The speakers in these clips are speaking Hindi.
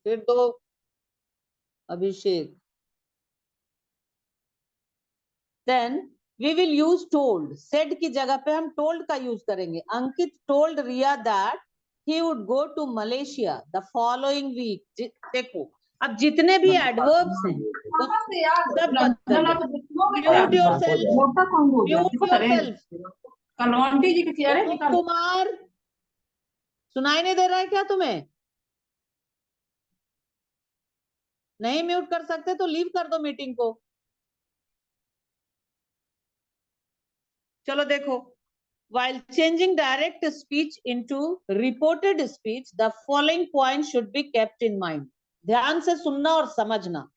फिर दो Abhishek. Then we will use told, said की जगह पे हम टोल्ड का यूज करेंगे। Ankit told Riya that he would go to Malaysia the following week. देखो अब जितने भी एडवर्ब्स हैं वो सब बदल गए। Mute yourself, mute yourself. Kalwanti ji की ओम कुमार, सुनाई नहीं दे रहा है क्या तुम्हें? नहीं म्यूट कर सकते तो लीव कर दो मीटिंग को। चलो देखो, while changing direct speech into reported speech, the following points should be kept in mind. ध्यान से सुनना और समझना।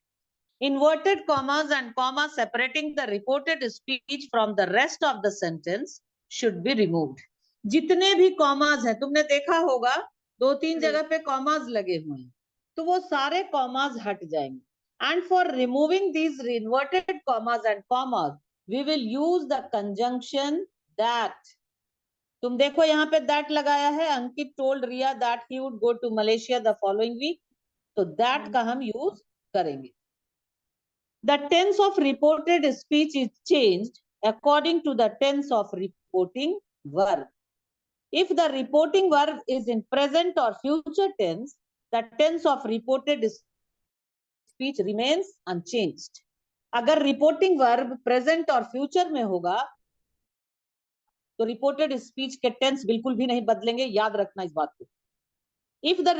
Inverted commas and commas separating the reported speech from the rest of the sentence should be removed. जितने भी कॉमाज हैं, तुमने देखा होगा 2-3 जगह पे कॉमाज लगे हुए हैं, तो वो सारे कॉमाज हट जाएंगे। And for removing these inverted commas and commas, we will use the conjunction that. तुम देखो यहाँ पे that लगाया है, अंकित told Riya that he would go to Malaysia the following week, तो that का हम यूज करेंगे। The tense of reported speech is changed according to the tense of reporting verb. If the reporting verb is in present or future tense, the tense of reported speech remains unchanged. अगर reporting verb present और future में होगा तो reported speech के tense बिल्कुल भी नहीं बदलेंगे, याद रखना इस बात को। If the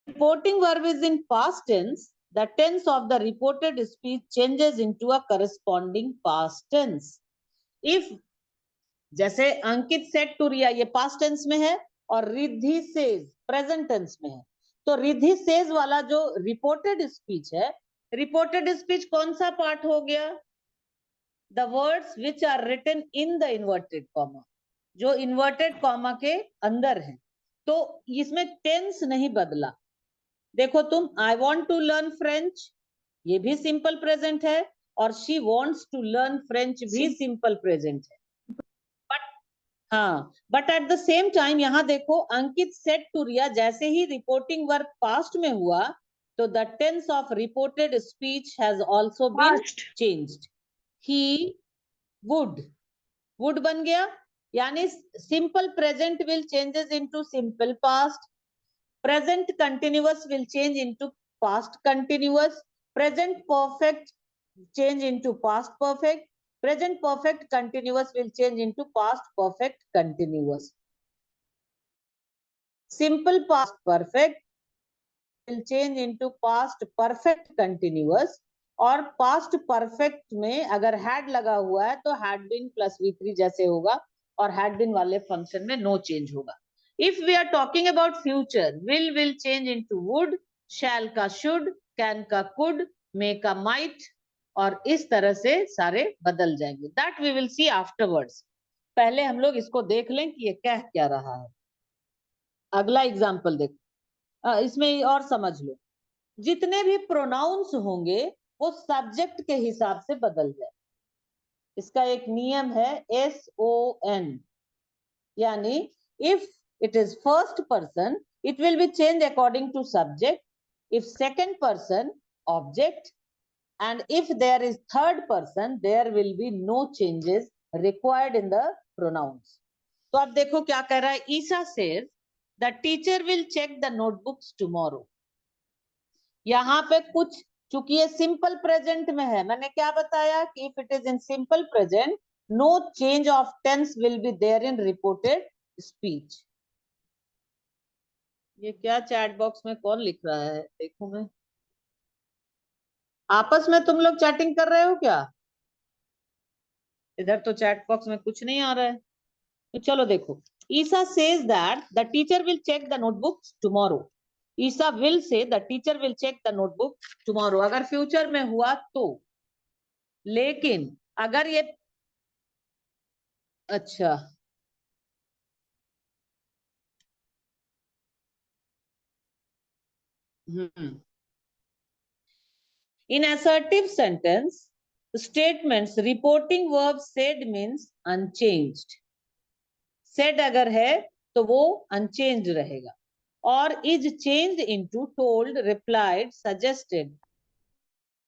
reporting verb is in past tense, the tense of the reported speech changes into a corresponding past tense. If जैसे अंकित सेड टू रिया, ये पास्ट टेंस में है, और रिद्धि सेज प्रेजेंट टेंस में है, तो रिद्धि सेज वाला जो रिपोर्टेड स्पीच है, रिपोर्टेड स्पीच कौन सा पार्ट हो गया? The words which are written in the inverted comma, जो इन्वर्टेड कॉमा के अंदर है, तो इसमें टेंस नहीं बदला। देखो तुम, I want to learn French, ये भी सिंपल प्रेजेंट है, और she wants to learn French भी सिंपल प्रेजेंट है। हाँ, but at the same time यहाँ देखो, अंकित सेड टू रिया, जैसे ही रिपोर्टिंग वर्क पास्ट में हुआ तो the tense of reported speech has also been changed. He would बन गया, यानी simple present will changes into simple past, present continuous will change into past continuous, present perfect change into past perfect, present perfect continuous will change into past perfect continuous, simple past perfect will change into past perfect continuous, और past perfect में अगर had लगा हुआ है तो had been plus V3 जैसे होगा, और had been वाले फंक्शन में no change होगा। If we are talking about future, will change into would, shall का should, can का could, may का might, और इस तरह से सारे बदल जाएंगे। That we will see afterwards. पहले हम लोग इसको देख लें कि ये कह क्या रहा है। अगला एग्जाम्पल देखो, इसमें और समझ लो, जितने भी प्रोनाउंस होंगे वो सब्जेक्ट के हिसाब से बदल जाए। इसका एक नियम है SON, यानी if it is first person it will be change according to subject, if second person object, and if there is third person there will be no changes required in the pronouns. तो अब देखो क्या कह रहा है, ईसा says the teacher will check the notebooks tomorrow। यहाँ पे कुछ, चूंकि ये सिंपल प्रेजेंट में है, मैंने क्या बताया कि if it is in simple present no change of tense will be there in reported speech। ये क्या चैट बॉक्स में कौन लिख रहा है, देखो मैं, आपस में तुम लोग चैटिंग कर रहे हो क्या? इधर तो चैट बॉक्स में कुछ नहीं आ रहा है। तो चलो देखो, Isa says that the teacher will check the notebook tomorrow. Isa will say the teacher will check the notebook tomorrow, अगर फ्यूचर में हुआ तो। लेकिन अगर ये, अच्छा इन assertive sentence statements reporting verb said means unchanged। said अगर है तो वो unchanged रहेगा। or is changed into told, replied, suggested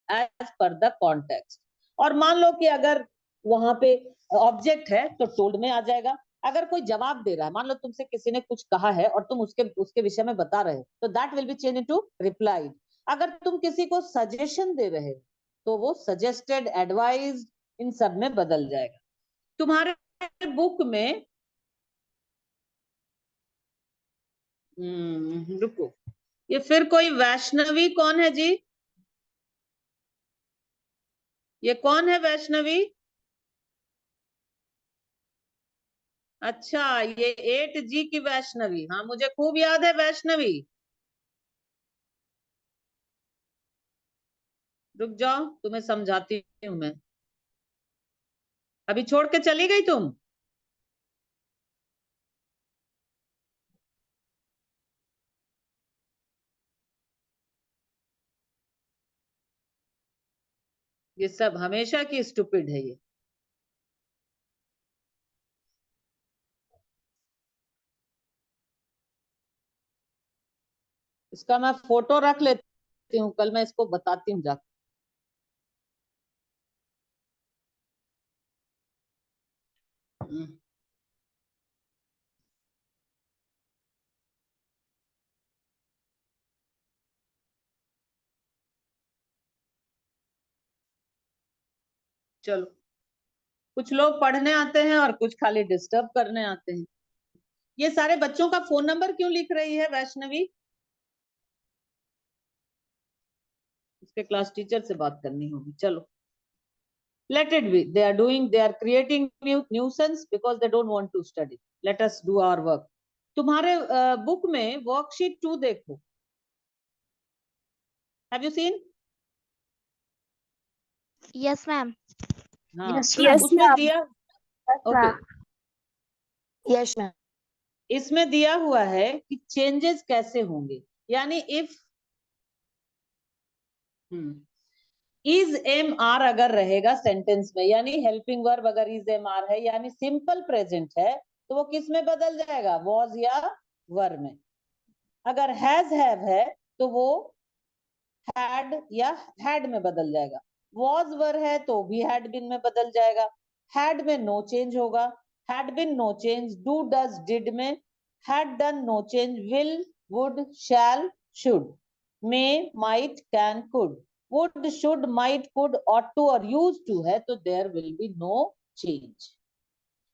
as per the context. और मान लो कि अगर वहां पे ऑब्जेक्ट है तो टोल्ड में आ जाएगा. अगर कोई जवाब दे रहा है, मान लो तुमसे किसी ने कुछ कहा है और तुम उसके विषय में बता रहे हो, तो that will be change into replied. अगर तुम किसी को सजेशन दे रहे हो तो वो सजेस्टेड, एडवाइज, इन सब में बदल जाएगा. तुम्हारे बुक में रुको, ये फिर कोई वैष्णवी कौन है जी? ये कौन है वैष्णवी? अच्छा, ये 8G की वैष्णवी. हाँ, मुझे खूब याद है वैष्णवी. रुक जाओ, तुम्हें समझाती हूँ मैं. अभी छोड़ के चली गई तुम? ये सब हमेशा की स्टूपिड है ये. इसका मैं फोटो रख लेती हूँ, कल मैं इसको बताती हूँ जाकर. चलो, कुछ लोग पढ़ने आते हैं और कुछ खाली डिस्टर्ब करने आते हैं. ये सारे बच्चों का फोन नंबर क्यों लिख रही है वैष्णवी? इसके क्लास टीचर से बात करनी होगी. चलो, let it be. They are creating nuisance because they don't want to study. Let us do our work. तुम्हारे बुक में वर्कशीट 2 देखो. Have you seen? Yes, ma'am. हाँ, Yes, ma'am. उसमें दिया. Okay, Yes, ma'am. इसमें दिया हुआ है कि चेंजेस कैसे होंगे. यानी इफ इज एम आर अगर रहेगा सेंटेंस में, यानी हेल्पिंग वर्ब अगर इज एम आर है, यानी सिंपल प्रेजेंट है, तो वो किस में बदल जाएगा? वॉज या वर में. अगर हैज हैव है तो वो हैड या हैड में बदल जाएगा. वॉज वर है तो भी हैड बिन में बदल जाएगा. हैड में नो चेंज होगा. Had been no change. Do does did में. Had done no change. Will, would, shall, should. May, might, can, could. would, should, might, could, ought to और used to है तो there will be no change.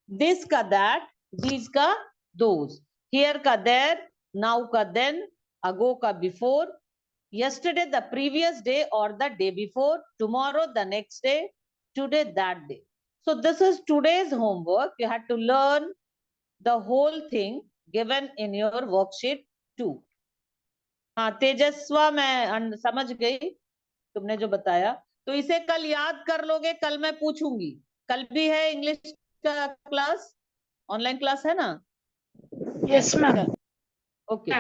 This का that, these का those, here का there, now का then, ago का before, yesterday the previous day or the day before, tomorrow the next day, today that day. So this is today's homework. You had to learn the whole thing given in your worksheet 2. हाँ तेजस्वा, मैं समझ गई तुमने जो बताया. तो इसे कल याद कर लोगे, कल मैं पूछूंगी. कल भी है इंग्लिश का क्लास, ऑनलाइन क्लास है ना? Yes, ma'am. ओके,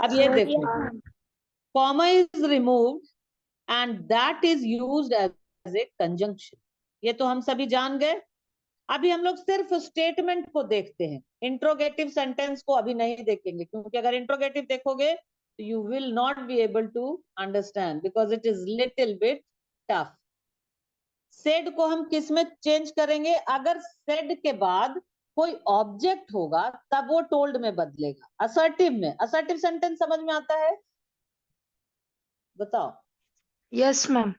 अब ये देखो, comma is removed and that is used as a conjunction. ये तो हम सभी जान गए. अभी हम लोग सिर्फ स्टेटमेंट को देखते हैं, इंट्रोगेटिव सेंटेंस को अभी नहीं देखेंगे, क्योंकि अगर इंट्रोगेटिव देखोगे तो you will not be able to understand because it is little bit tough. Said को हम किस में चेंज करेंगे? अगर सेड के बाद कोई ऑब्जेक्ट होगा तब वो टोल्ड में बदलेगा. असर्टिव में, असर्टिव सेंटेंस समझ में आता है? बताओ. Yes, ma'am.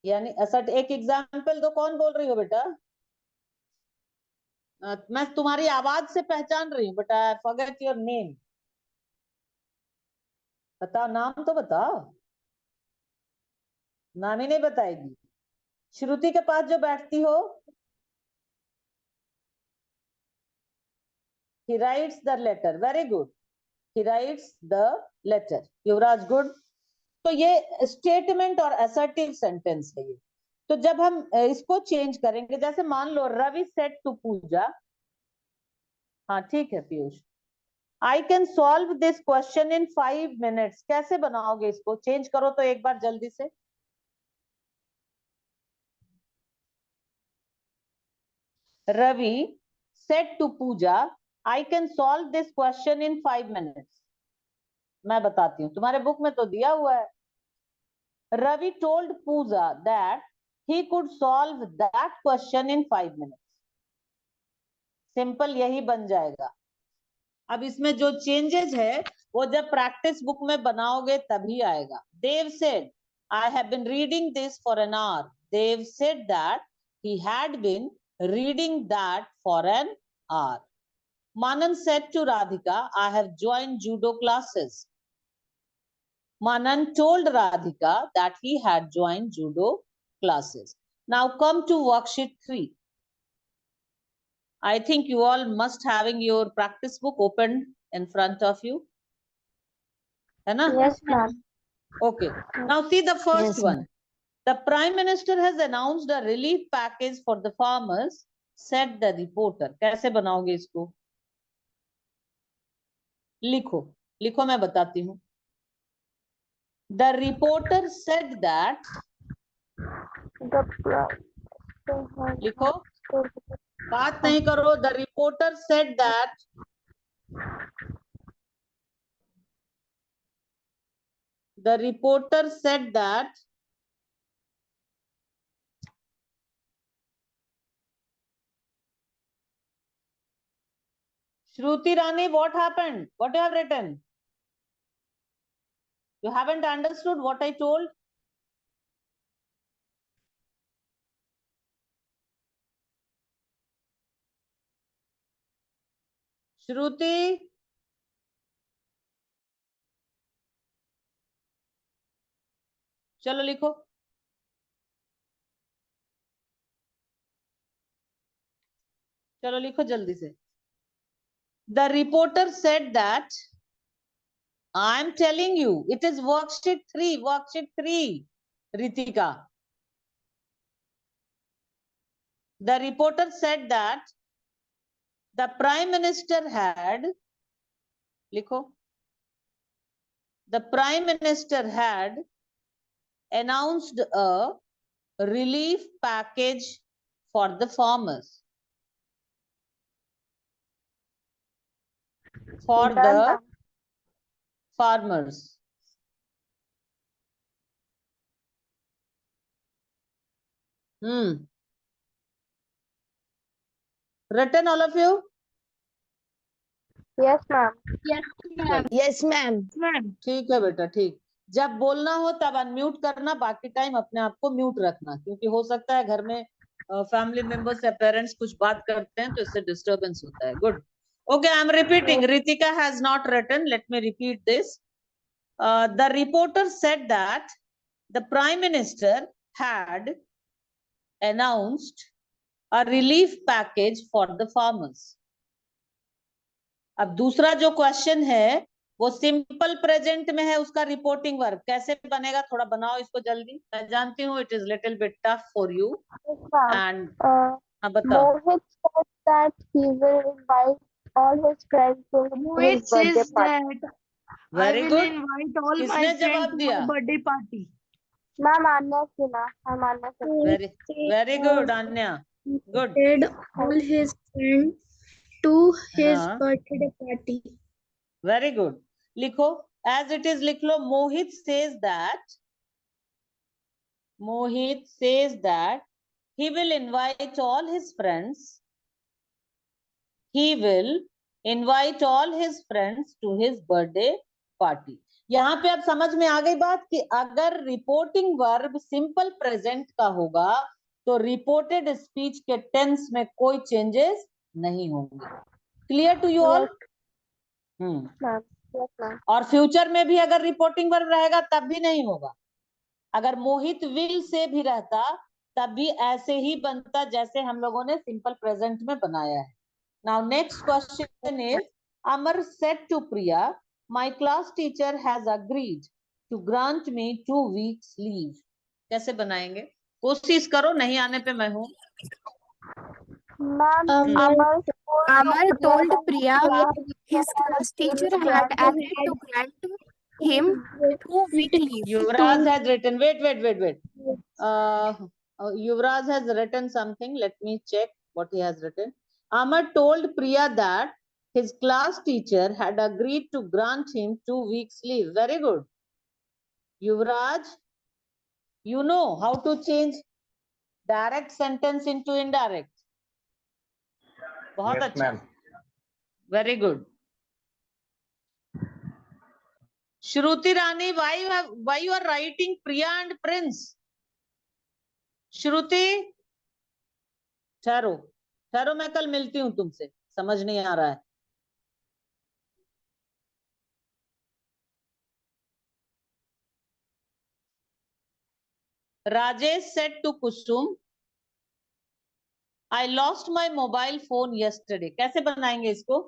यानी असर्ट, एक एग्जांपल दो. कौन बोल रही हो बेटा? मैं तुम्हारी आवाज से पहचान रही हूँ बेटा. Forget your name. बताओ, नाम तो बताओ. नाम ही नहीं बताएगी. श्रुति के पास जो बैठती हो. He writes the letter. Very good. He writes the letter. Yuvraj, good. तो ये स्टेटमेंट और असर्टिव सेंटेंस है ये. तो जब हम इसको चेंज करेंगे, जैसे मान लो रवि सेड टू पूजा. हाँ ठीक है पीयूष. आई can solve this question in 5 minutes. कैसे बनाओगे इसको? चेंज करो तो एक बार जल्दी से. Ravi said to Puja, I can solve this question in 5 minutes. मैं बताती हूँ, तुम्हारे बुक में तो दिया हुआ है। Ravi told Puja that he could solve that question in 5 minutes. Simple यही बन जाएगा। अब इसमें जो चेंजेस है वो जब प्रैक्टिस बुक में बनाओगे तभी आएगा। Dev said I have been reading this for an hour. Dev said that he had been reading that for an hour. Manan said to Radhika, I have joined judo classes. Manan told Radhika that he had joined judo classes. Now come to worksheet 3. I think you all must having your practice book open in front of you. है ना? Yes, ma'am. Okay. Now see the first Yes, one. The Prime Minister has announced a relief package for the farmers, said the reporter. कैसे बनाओगे इसको? लिखो, लिखो मैं बताती हूँ। The reporter said that. लिखो, बात नहीं करो। The reporter said that. The reporter said that. Shruti Rani, what happened? What you have written? You haven't understood what I told? Shruti? चलो लिखो। चलो लिखो जल्दी से। The reporter said that. I am telling you, it is worksheet 3. Worksheet 3. Ritika. The reporter said that the Prime Minister had. लिखो. The Prime Minister had announced a relief package for the farmers. For the farmers. Written all of you? Yes, ma'am. Yes, ma'am. ठीक है बेटा, ठीक। जब बोलना हो तब अनम्यूट करना, बाकी टाइम अपने आप को म्यूट रखना, क्योंकि हो सकता है घर में फैमिली मेंबर्स या पेरेंट्स कुछ बात करते हैं तो इससे डिस्टर्बेंस होता है। Good. Okay, I am repeating. Ritika has not written, let me repeat this. The reporter said that the prime minister had announced a relief package for the farmers. अब दूसरा जो क्वेश्चन है वो सिंपल प्रेजेंट में है, उसका रिपोर्टिंग वर्ब कैसे बनेगा? थोड़ा बनाओ इसको जल्दी। मैं जानती हूँ it is little bit tough for you and बताओ। Mohit said that he will invite all his friends to his birthday party. Very good. invite all my किसने जवाब friends to दिया? my birthday party. Ma'am, Anya Sina. I'm Anya Sina. Very good Anya, good. all his friends to his हाँ, birthday party. Very good. लिखो एज इट इज, लिख लो। Mohit says that, Mohit says that he will invite all his friends. He will invite all his friends to his birthday party. यहाँ पे अब समझ में आ गई बात कि अगर रिपोर्टिंग वर्ब सिंपल प्रेजेंट का होगा तो रिपोर्टेड स्पीच के टेंस में कोई चेंजेस नहीं होंगे। Clear to you all? और फ्यूचर में भी अगर रिपोर्टिंग वर्ब रहेगा तब भी नहीं होगा। अगर मोहित विल से भी रहता तब भी ऐसे ही बनता जैसे हम लोगों ने सिंपल प्रेजेंट में बनाया है। Now next question is, Amar said to Priya, my class teacher has agreed to grant me 2 weeks leave. कैसे बनाएंगे? कोशिश करो, नहीं आने पे मैं हूँ। Amar told Priya his class teacher had agreed to grant him 2 week leave. Yuvraj has written, wait. Yuvraj has written something. Let me check what he has written. Amar told Priya that his class teacher had agreed to grant him 2 weeks leave. Very good. Yuvraj, you know how to change direct sentence into indirect. बहुत Yes, अच्छा. ma'am. Very good. Shruti Rani, why you are writing Priya and Prince? श्रुति, ठहरो ठहरो, मैं कल मिलती हूँ तुमसे, समझ नहीं आ रहा है. Rajesh said to Kusum, I lost my mobile phone yesterday. कैसे बनाएंगे इसको?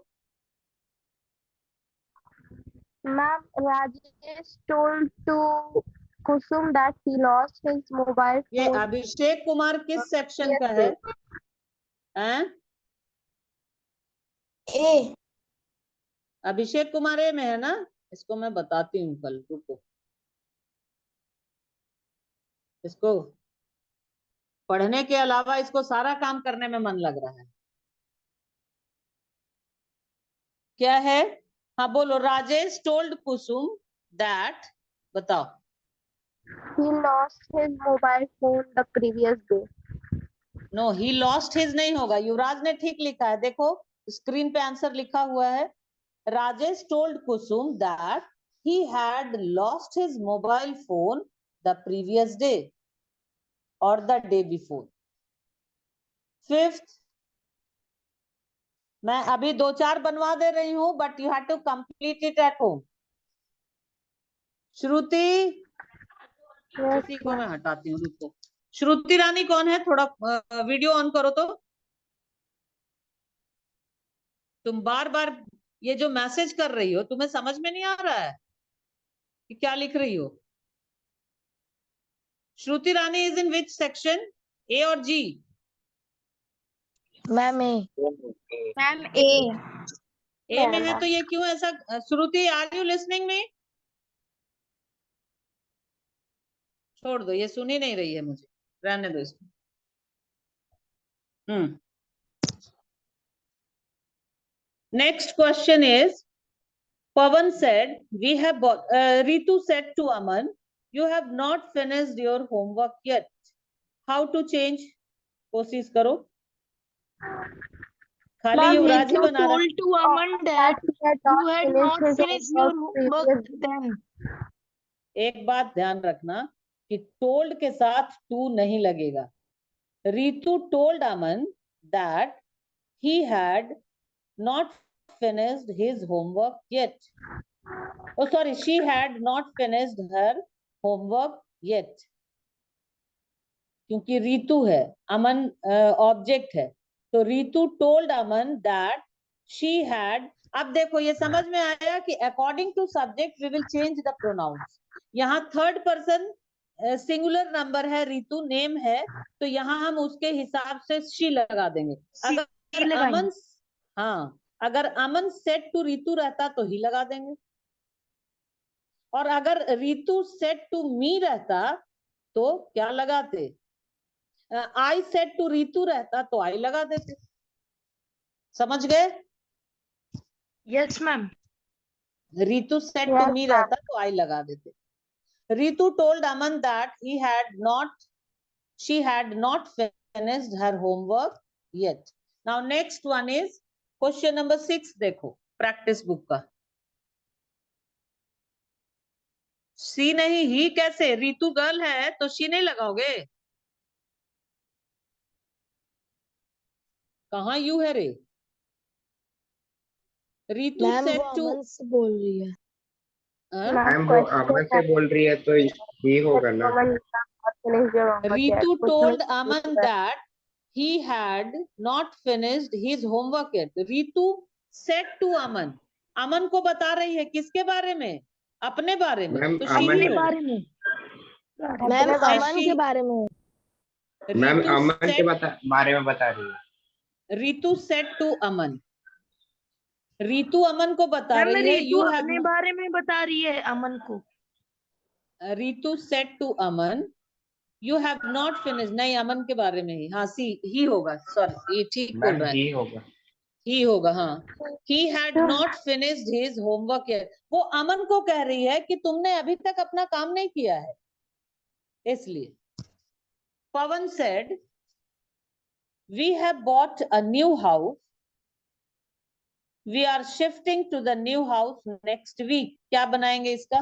Ma'am, Rajesh told to Kusum that he lost his mobile ये phone. अभिषेक कुमार किस सेक्शन का है? हैं? A. अभिषेक कुमार ए में है ना? इसको मैं बताती हूँ कल, रुको. इसको पढ़ने के अलावा इसको सारा काम करने में मन लग रहा है. क्या है? हाँ बोलो. राजेश टोल्ड कुसुम दैट, बताओ. He lost his mobile phone the previous day. No, he lost his नहीं होगा. युवराज ने ठीक लिखा है, देखो स्क्रीन पे आंसर लिखा हुआ है. Rajesh told Kusum that he had lost his mobile phone the previous day or the day before. Fifth, मैं अभी 2-4 बनवा दे रही हूं, but you have to complete it at home. श्रुति, किसी को मैं हटाती हूँ, रुको. श्रुति रानी कौन है? थोड़ा वीडियो ऑन करो तो. तुम बार बार ये जो मैसेज कर रही हो, तुम्हें समझ में नहीं आ रहा है कि क्या लिख रही हो? श्रुति रानी is in which section, A और G? Ma'am A. Ma'am A. A में है तो ये क्यों ऐसा? Shruti, are you listening me? छोड़ दो, ये सुन ही नहीं रही है मुझे, रहने दो इसको. Next question is, Pawan said, we have bought, Ritu said to Aman, you have not finished your homework yet. How to change? कोशिश करो. खाली Ma'am, युवराज ही Ritu बना रहा. told to Aman that you had not finished your homework then. एक बात ध्यान रखना कि टोल्ड के साथ टू नहीं लगेगा. Ritu told Aman that he had not finished his homework yet. Oh, sorry, she had not finished her homework yet. क्योंकि रीतु है, अमन ऑब्जेक्ट है, तो Ritu told Aman that she had. अब देखो ये समझ में आया कि according to subject we will change the pronouns. यहाँ थर्ड पर्सन सिंगुलर नंबर है, रीतु नेम है, तो यहाँ हम उसके हिसाब से शी लगा देंगे. अगर अमन, हाँ, अगर अमन सेट टू रीतु रहता तो ही लगा देंगे, और अगर रीतु सेट टू मी रहता तो क्या लगाते? आई सेट टू रीतु रहता तो आई लगा देते. समझ गए? Yes, ma'am. Ritu said to me रहता तो आई लगा देते. Ritu told Aman that she had not finished her homework yet. Now next one is question number 6. देखो प्रैक्टिस बुक का. सी नहीं, ही कैसे? रीतु गर्ल है तो शी नहीं लगाओगे? कहाँ यू है रे? रीतु मैम सेट वो टू, अमन से बोल रही है. मैम वो अमन से बोल रही है तो ये होगा ना. Ritu told Aman that he had not finished his homework yet. Ritu said to Aman. अमन को बता रही है किसके बारे में? अपने बारे में. मैम तो अमन शी के बारे में. मैम अमन के बारे में. मैम अमन के बारे में बता रही है. रितु सेड टू अमन. रितु अमन को बता रही है. रितु अपने बारे में बता रही है अमन को. Ritu said to Aman, you have not finish. नहीं, अमन के बारे में ही. हाँ, सी ही होगा. सॉरी, ये ठीक बोल रहा है. ही होगा. ही होगा, हाँ। He had not finished his homework yet. वो अमन को कह रही है कि तुमने अभी तक अपना काम नहीं किया है, इसलिए। Pawan said, we have bought a new house. We are shifting to the new house next week. क्या बनाएंगे इसका?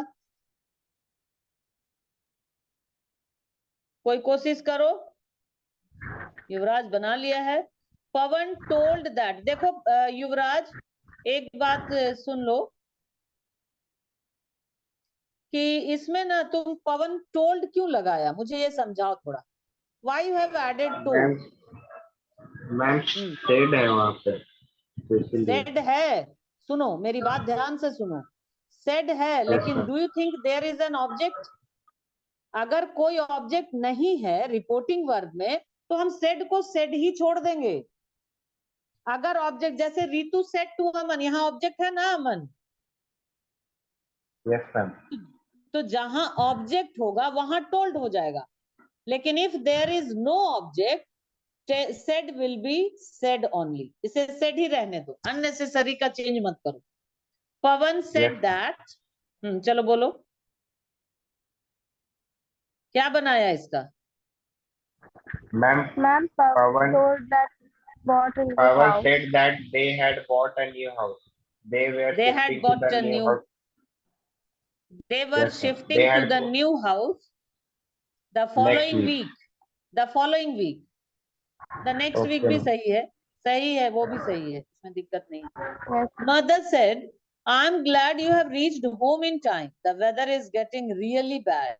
कोई कोशिश करो। युवराज बना लिया है। पवन टोल्ड दैट, देखो युवराज एक बात सुन लो कि इसमें ना तुम पवन टोल्ड क्यों लगाया, मुझे ये समझाओ थोड़ा। Why you have added to? Ma'am said है वहाँ पे, तो इसलिए। सेड है, सुनो मेरी बात ध्यान से सुनो। सेड है, लेकिन do you think there is an object? अगर कोई ऑब्जेक्ट नहीं है रिपोर्टिंग वर्ब में तो हम सेड को सेड ही छोड़ देंगे। अगर ऑब्जेक्ट, जैसे रितु सेड टू अमन, यहाँ ऑब्जेक्ट है ना अमन? Yes ma'am. तो जहां ऑब्जेक्ट होगा वहां टोल्ड हो जाएगा, लेकिन if there is no object, said will be said only. इसे said ही रहने दो, unnecessary का चेंज मत करो। पवन said Yes. that, चलो बोलो क्या बनाया इसका? Ma'am Pawan told that bought a new Pawan house. said that they had bought a new house. They were They had shifting to bought the a new new, house. they were Yes, ma'am. shifting They to had the new house the following week. week. The following week. The next week Okay, भी ma'am. सही है, वो भी सही है, इसमें दिक्कत नहीं है। Yes. Mother said, I'm glad you have reached home in time. The weather is getting really bad.